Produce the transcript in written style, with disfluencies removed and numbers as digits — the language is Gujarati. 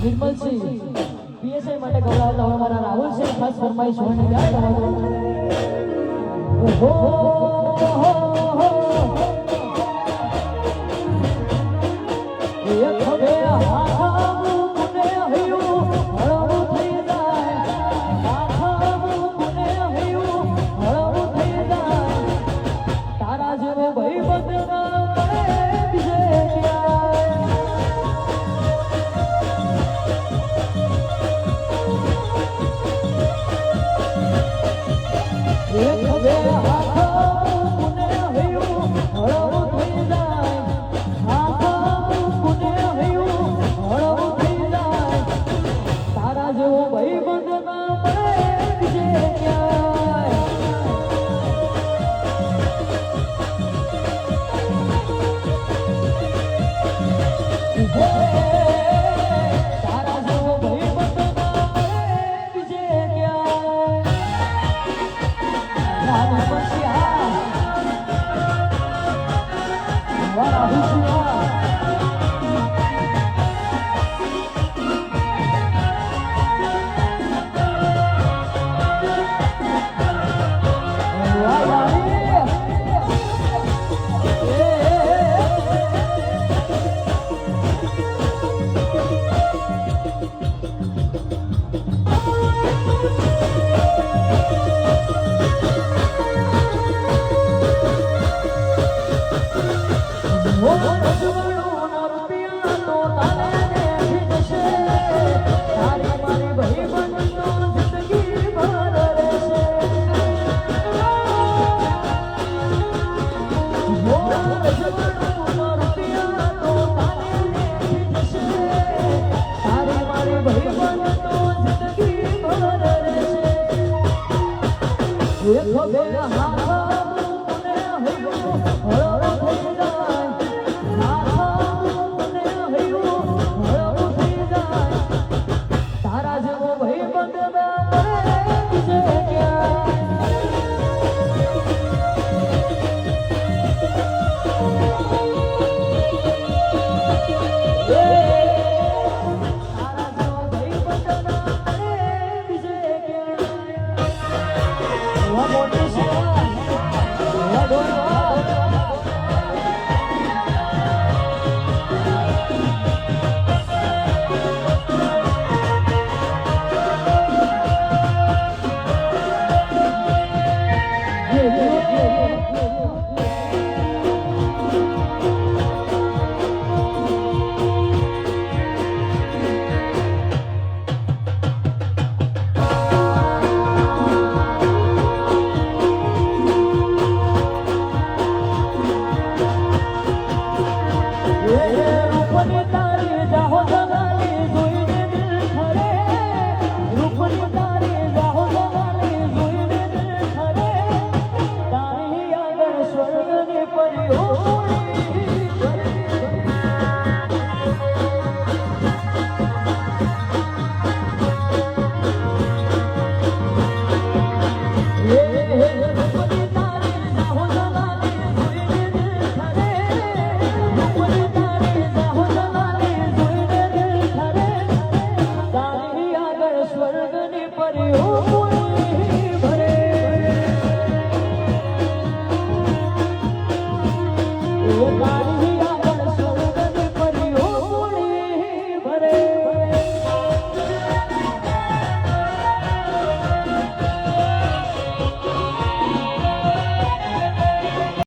નિર્મલસિંહ પીએસઆઈ માટે ગૌરવતા હોય મારા રાહુલસિંહ ખાસ ફરમાઈશ હોય ને ક્યારે ઓહો એક હવે હાથા મુકને હયું હળવું થઈ જાય હાથા મુકને હયું હળવું થઈ જાય તારા જેવો ભાઈબંધ ના મળે બીજે એક હવે હાથા મુકને હયું હળવું થઈ જાય હાથા મુકને હયું હળવું થઈ જાય તારા જેવો ભાઈબંધ ના મળે બીજે ક્યાંય તારા જેવો ભાઈબંધ ના મળે બીજે ક્યાંય રાધા પછિયા વારા હુસિયા તારા જેવો ભાઈબંધ ના મળે બીજે Oh,